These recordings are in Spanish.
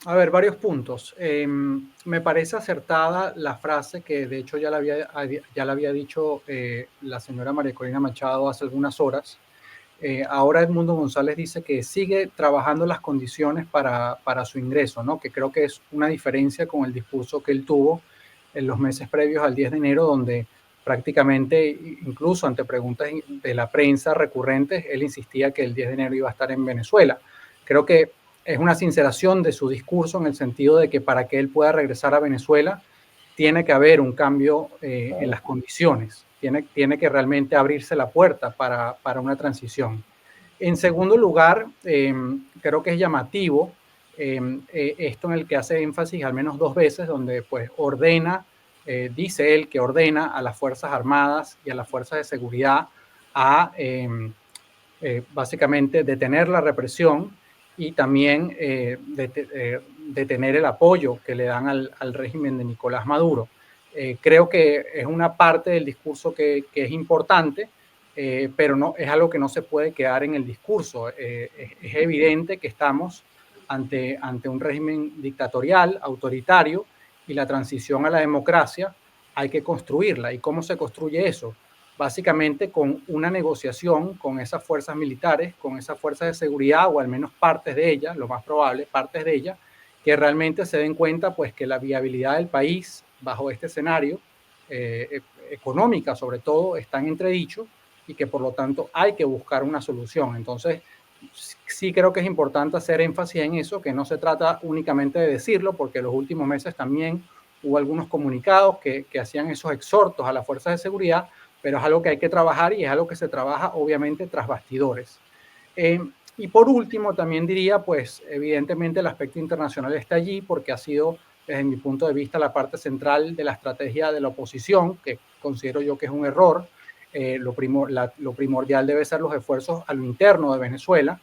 A ver, varios puntos. Me parece acertada la frase que de hecho ya la había dicho la señora María Corina Machado hace algunas horas. Ahora Edmundo González dice que sigue trabajando las condiciones para su ingreso, ¿no? Que creo que es una diferencia con el discurso que él tuvo en los meses previos al 10 de enero, donde prácticamente, incluso ante preguntas de la prensa recurrentes, él insistía que el 10 de enero iba a estar en Venezuela. Creo que es una sinceración de su discurso en el sentido de que para que él pueda regresar a Venezuela tiene que haber un cambio en Claro. las condiciones, tiene que realmente abrirse la puerta para una transición. En segundo lugar, creo que es llamativo esto en el que hace énfasis al menos dos veces, donde pues ordena, dice él que ordena a las Fuerzas Armadas y a las Fuerzas de Seguridad a básicamente detener la represión y también detener el apoyo que le dan al régimen de Nicolás Maduro. Creo que es una parte del discurso que es importante, pero no, es algo que no se puede quedar en el discurso. Es evidente que estamos ante un régimen dictatorial, autoritario, y la transición a la democracia hay que construirla. ¿Y cómo se construye eso? Básicamente con una negociación con esas fuerzas militares, con esas fuerzas de seguridad, o al menos partes de ellas, lo más probable, partes de ellas, que realmente se den cuenta pues que la viabilidad del país bajo este escenario, económica sobre todo, está en entredicho y que por lo tanto hay que buscar una solución. Entonces, sí creo que es importante hacer énfasis en eso, que no se trata únicamente de decirlo, porque en los últimos meses también hubo algunos comunicados que hacían esos exhortos a las fuerzas de seguridad, pero es algo que hay que trabajar y es algo que se trabaja obviamente tras bastidores. Eh, y por último, también diría, pues evidentemente el aspecto internacional está allí porque ha sido, desde mi punto de vista, la parte central de la estrategia de la oposición, que considero yo que es un error. Lo primordial debe ser los esfuerzos a lo interno de Venezuela.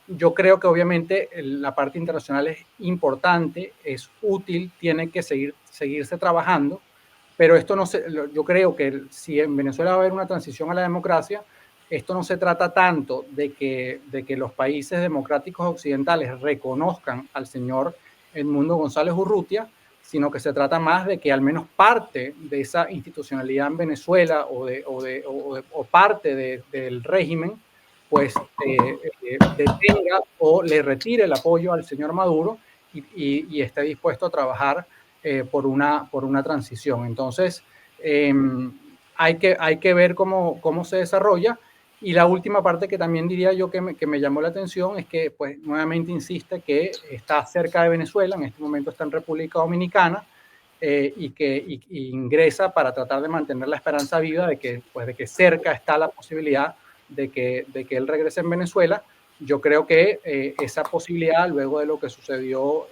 Yo creo que obviamente la parte internacional es importante, es útil, tiene que seguirse trabajando, pero esto no se, yo creo que si en Venezuela va a haber una transición a la democracia, esto no se trata tanto de que los países democráticos occidentales reconozcan al señor Edmundo González Urrutia, sino que se trata más de que al menos parte de esa institucionalidad en Venezuela o parte del régimen, pues detenga o le retire el apoyo al señor Maduro y esté dispuesto a trabajar por una transición. Entonces, hay que ver cómo se desarrolla. Y la última parte que también diría yo que me llamó la atención es que, pues, nuevamente insiste que está cerca de Venezuela, en este momento está en República Dominicana, y ingresa para tratar de mantener la esperanza viva de que, pues, de que cerca está la posibilidad de que él regrese en Venezuela. Yo creo que esa posibilidad, luego de lo que sucedió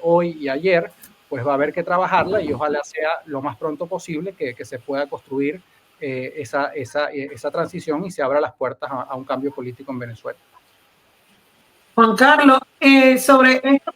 hoy y ayer, pues va a haber que trabajarla y ojalá sea lo más pronto posible que se pueda construir esa transición y se abra las puertas a un cambio político en Venezuela. Juan Carlos, sobre esto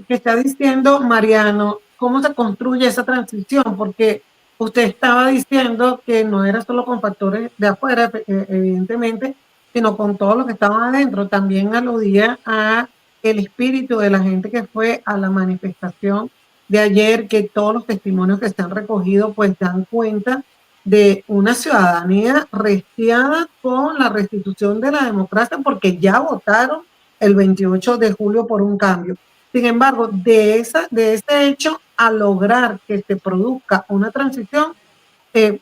que está diciendo Mariano, ¿cómo se construye esa transición? Porque usted estaba diciendo que no era solo con factores de afuera, evidentemente, sino con todos los que estaban adentro. También aludía a el espíritu de la gente que fue a la manifestación de ayer, que todos los testimonios que se han recogido pues dan cuenta de una ciudadanía restiada con la restitución de la democracia porque ya votaron el 28 de julio por un cambio. Sin embargo, de ese hecho a lograr que se produzca una transición es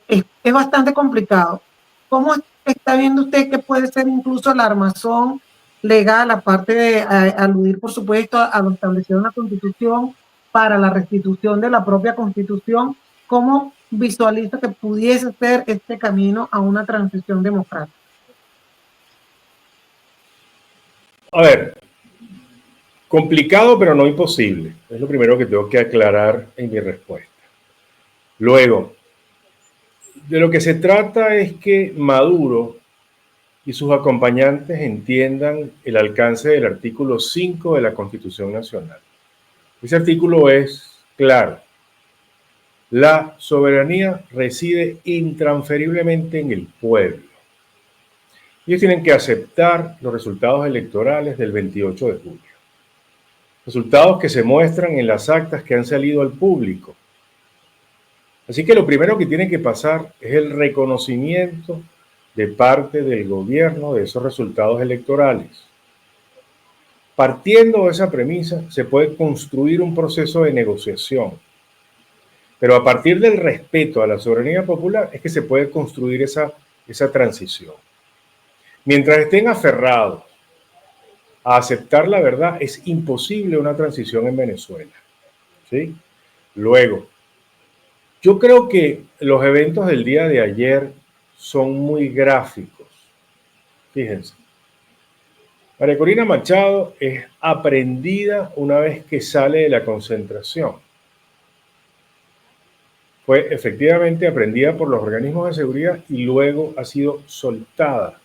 bastante complicado. ¿Cómo está viendo usted que puede ser incluso la armazón legal, aparte de aludir, por supuesto, a lo establecido en la Constitución para la restitución de la propia Constitución? ¿Cómo visualiza que pudiese ser este camino a una transición democrática? A ver, complicado pero no imposible. Es lo primero que tengo que aclarar en mi respuesta. Luego, de lo que se trata es que Maduro y sus acompañantes entiendan el alcance del artículo 5 de la Constitución Nacional. Ese artículo es claro. La soberanía reside intransferiblemente en el pueblo. Ellos tienen que aceptar los resultados electorales del 28 de julio. resultados que se muestran en las actas que han salido al público. Así que lo primero que tiene que pasar es el reconocimiento de parte del gobierno de esos resultados electorales. Partiendo de esa premisa, se puede construir un proceso de negociación. Pero a partir del respeto a la soberanía popular es que se puede construir esa transición. Mientras estén aferrados a aceptar la verdad, es imposible una transición en Venezuela, ¿sí? Luego, yo creo que los eventos del día de ayer son muy gráficos. Fíjense. María Corina Machado es aprehendida una vez que sale de la concentración. Fue efectivamente aprehendida por los organismos de seguridad y luego ha sido soltada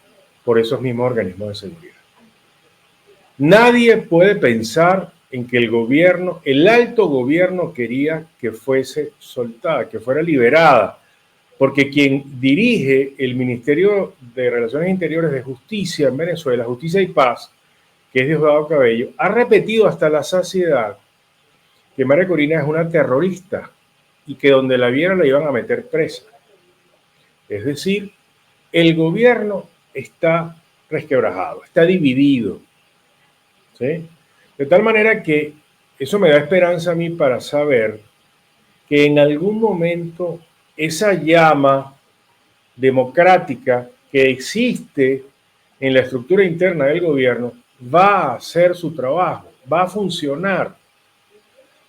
por esos mismos organismos de seguridad. Nadie puede pensar en que el gobierno, el alto gobierno, quería que fuese soltada, que fuera liberada, porque quien dirige el Ministerio de Relaciones Interiores de Justicia en Venezuela, Justicia y Paz, que es Diosdado Cabello, ha repetido hasta la saciedad que María Corina es una terrorista y que donde la vieran la iban a meter presa. Es decir, el gobierno está resquebrajado, está dividido, ¿sí? De tal manera que eso me da esperanza a mí para saber que en algún momento esa llama democrática que existe en la estructura interna del gobierno va a hacer su trabajo, va a funcionar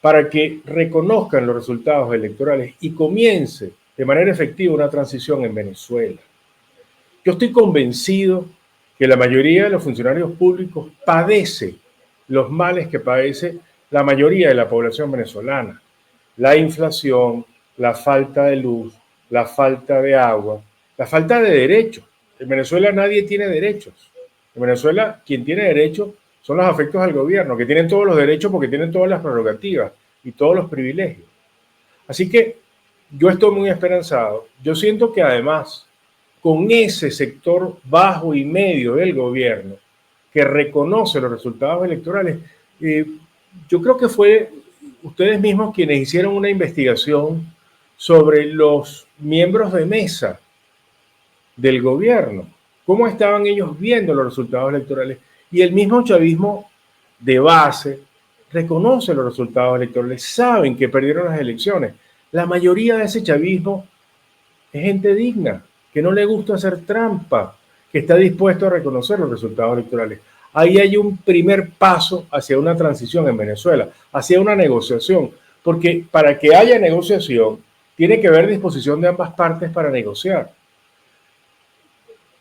para que reconozcan los resultados electorales y comience de manera efectiva una transición en Venezuela. Yo estoy convencido que la mayoría de los funcionarios públicos padece los males que padece la mayoría de la población venezolana. La inflación, la falta de luz, la falta de agua, la falta de derechos. En Venezuela nadie tiene derechos. En Venezuela quien tiene derechos son los afectos al gobierno, que tienen todos los derechos porque tienen todas las prerrogativas y todos los privilegios. Así que yo estoy muy esperanzado. Yo siento que además, con ese sector bajo y medio del gobierno que reconoce los resultados electorales, yo creo que fue ustedes mismos quienes hicieron una investigación sobre los miembros de mesa del gobierno, cómo estaban ellos viendo los resultados electorales. Y el mismo chavismo de base reconoce los resultados electorales, saben que perdieron las elecciones. La mayoría de ese chavismo es gente digna, que no le gusta hacer trampa, que está dispuesto a reconocer los resultados electorales. Ahí hay un primer paso hacia una transición en Venezuela, hacia una negociación, porque para que haya negociación tiene que haber disposición de ambas partes para negociar.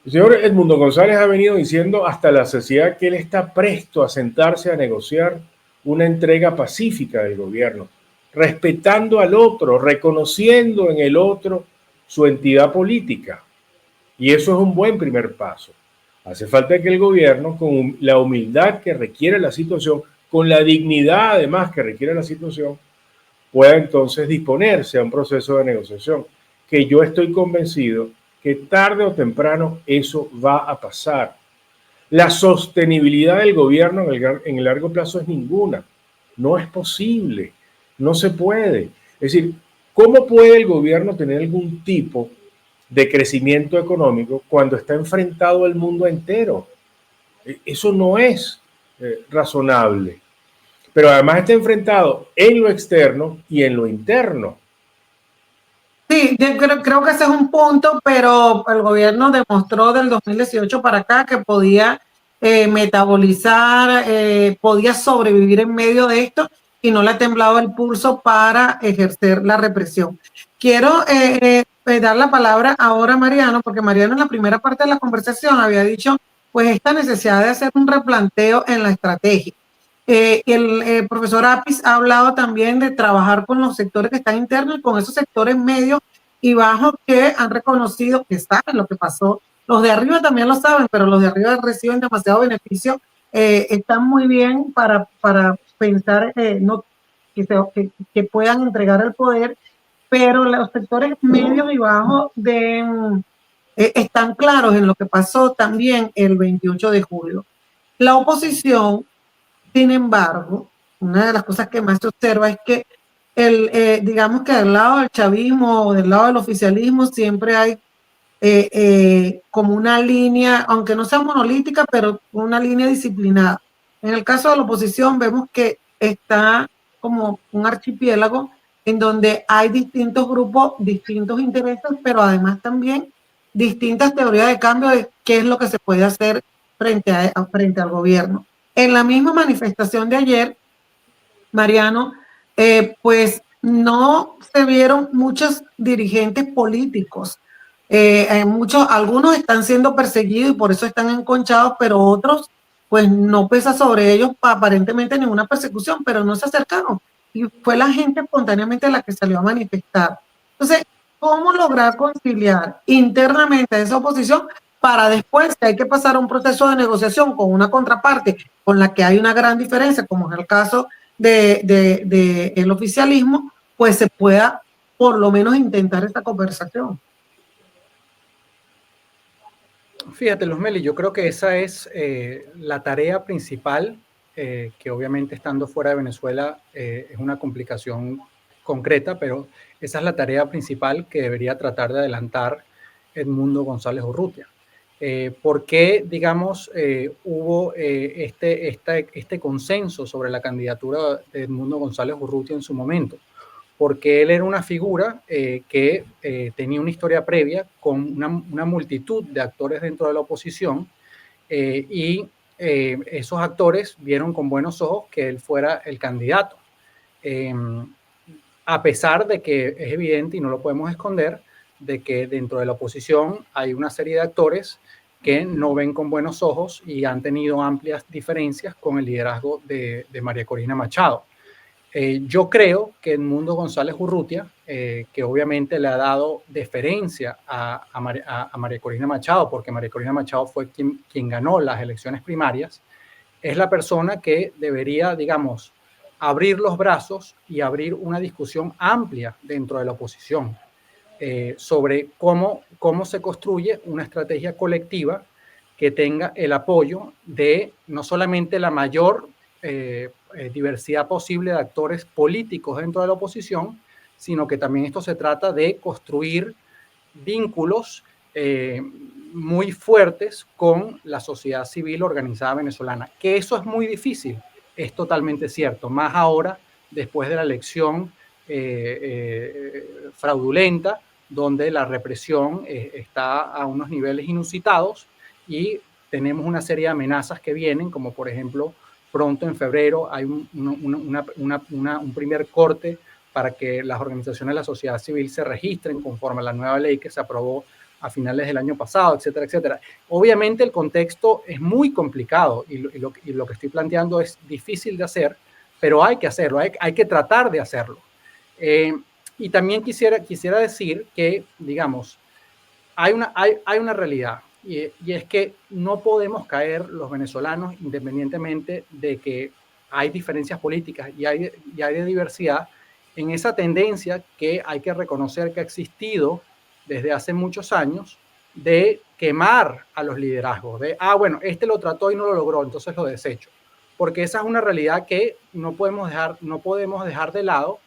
El señor Edmundo González ha venido diciendo hasta la saciedad que él está presto a sentarse a negociar una entrega pacífica del gobierno, respetando al otro, reconociendo en el otro su entidad política. Y eso es un buen primer paso. Hace falta que el gobierno, con la humildad que requiere la situación, con la dignidad además que requiere la situación, pueda entonces disponerse a un proceso de negociación, que yo estoy convencido que tarde o temprano eso va a pasar. La sostenibilidad del gobierno en el largo plazo es ninguna. No es posible. No se puede. Es decir, ¿cómo puede el gobierno tener algún tipo de crecimiento económico cuando está enfrentado al mundo entero? Eso no es razonable. Pero además está enfrentado en lo externo y en lo interno. Sí, yo creo que ese es un punto, pero el gobierno demostró del 2018 para acá que podía metabolizar, podía sobrevivir en medio de esto y no le ha temblado el pulso para ejercer la represión. Quiero dar la palabra ahora a Mariano, porque Mariano en la primera parte de la conversación había dicho pues esta necesidad de hacer un replanteo en la estrategia. El profesor Apis ha hablado también de trabajar con los sectores que están internos y con esos sectores medios y bajos que han reconocido que saben lo que pasó. Los de arriba también lo saben, pero los de arriba reciben demasiado beneficio. Están muy bien para pensar que puedan entregar el poder, pero los sectores medios y bajos están claros en lo que pasó también el 28 de julio. La oposición, sin embargo, una de las cosas que más se observa es que digamos que del lado del chavismo o del lado del oficialismo siempre hay como una línea, aunque no sea monolítica, pero una línea disciplinada. En el caso de la oposición vemos que está como un archipiélago en donde hay distintos grupos, distintos intereses, pero además también distintas teorías de cambio de qué es lo que se puede hacer frente al gobierno. En la misma manifestación de ayer, Mariano, pues no se vieron muchos dirigentes políticos. Algunos están siendo perseguidos y por eso están enconchados, pero otros, pues no pesa sobre ellos aparentemente ninguna persecución, pero no se acercaron. Y fue la gente espontáneamente la que salió a manifestar. Entonces, ¿cómo lograr conciliar internamente esa oposición para después, si hay que pasar a un proceso de negociación con una contraparte con la que hay una gran diferencia, como es el caso de el oficialismo, pues se pueda por lo menos intentar esta conversación? Fíjate, Luzmeli, yo creo que esa es la tarea principal, que obviamente estando fuera de Venezuela es una complicación concreta, pero esa es la tarea principal que debería tratar de adelantar Edmundo González Urrutia. ¿Por qué, digamos, hubo este consenso sobre la candidatura de Edmundo González Urrutia en su momento? Porque él era una figura que tenía una historia previa con una multitud de actores dentro de la oposición y esos actores vieron con buenos ojos que él fuera el candidato. A pesar de que es evidente y no lo podemos esconder, de que dentro de la oposición hay una serie de actores que no ven con buenos ojos y han tenido amplias diferencias con el liderazgo de María Corina Machado. Yo creo que Edmundo González Urrutia, que obviamente le ha dado deferencia a María Corina Machado, porque María Corina Machado fue quien ganó las elecciones primarias, es la persona que debería, digamos, abrir los brazos y abrir una discusión amplia dentro de la oposición sobre cómo se construye una estrategia colectiva que tenga el apoyo de no solamente la mayor diversidad posible de actores políticos dentro de la oposición, sino que también esto se trata de construir vínculos muy fuertes con la sociedad civil organizada venezolana. Que eso es muy difícil, es totalmente cierto, más ahora después de la elección fraudulenta, donde la represión está a unos niveles inusitados y tenemos una serie de amenazas que vienen, como por ejemplo, pronto en febrero hay un primer corte para que las organizaciones de la sociedad civil se registren conforme a la nueva ley que se aprobó a finales del año pasado, etcétera, etcétera. Obviamente el contexto es muy complicado y lo que estoy planteando es difícil de hacer, pero hay que hacerlo, hay que tratar de hacerlo. Y también quisiera decir que, digamos, hay una realidad y es que no podemos caer los venezolanos, independientemente de que hay diferencias políticas y hay de diversidad, en esa tendencia que hay que reconocer que ha existido desde hace muchos años de quemar a los liderazgos, de, bueno, este lo trató y no lo logró, entonces lo desecho. Porque esa es una realidad que no podemos dejar de lado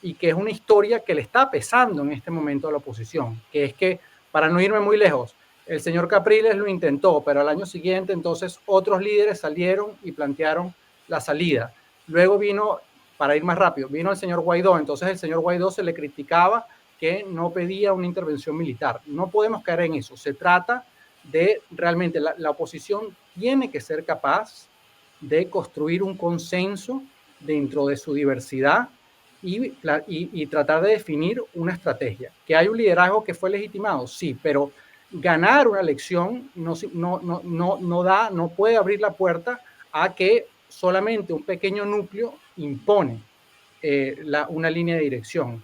y que es una historia que le está pesando en este momento a la oposición, que es que, para no irme muy lejos, el señor Capriles lo intentó, pero al año siguiente entonces otros líderes salieron y plantearon la salida. Luego vino, para ir más rápido, vino el señor Guaidó, entonces el señor Guaidó se le criticaba que no pedía una intervención militar. No podemos caer en eso. Se trata de realmente, la oposición tiene que ser capaz de construir un consenso dentro de su diversidad y tratar de definir una estrategia. ¿Que hay un liderazgo que fue legitimado? Sí, pero ganar una elección no puede abrir la puerta a que solamente un pequeño núcleo impone una línea de dirección.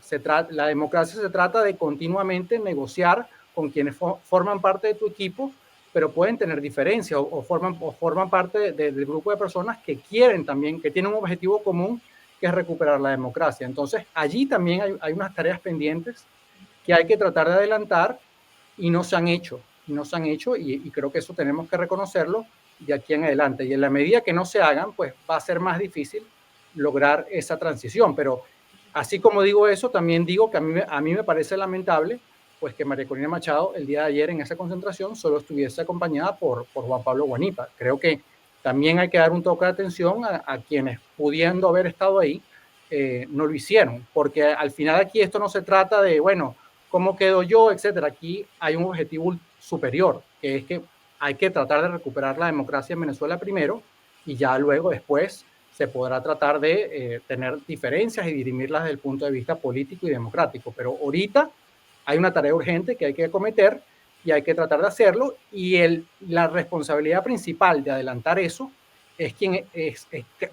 La democracia se trata de continuamente negociar con quienes forman parte de tu equipo, pero pueden tener diferencias o forman parte del grupo de personas que quieren también, que tienen un objetivo común, que es recuperar la democracia. Entonces, allí también hay unas tareas pendientes que hay que tratar de adelantar y no se han hecho. Y creo que eso tenemos que reconocerlo de aquí en adelante. Y en la medida que no se hagan, pues va a ser más difícil lograr esa transición. Pero así como digo eso, también digo que a mí me parece lamentable pues que María Corina Machado el día de ayer en esa concentración solo estuviese acompañada por Juan Pablo Guanipa. Creo que también hay que dar un toque de atención a quienes, pudiendo haber estado ahí, no lo hicieron, porque al final aquí esto no se trata de, bueno, ¿cómo quedo yo?, etcétera. Aquí hay un objetivo superior, que es que hay que tratar de recuperar la democracia en Venezuela primero, y ya luego después se podrá tratar de tener diferencias y dirimirlas desde el punto de vista político y democrático. Pero ahorita hay una tarea urgente que hay que acometer y hay que tratar de hacerlo, y la responsabilidad principal de adelantar eso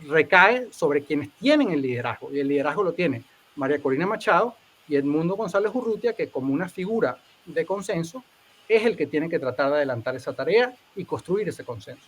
recae sobre quienes tienen el liderazgo, y el liderazgo lo tiene María Corina Machado y Edmundo González Urrutia, que como una figura de consenso es el que tiene que tratar de adelantar esa tarea y construir ese consenso.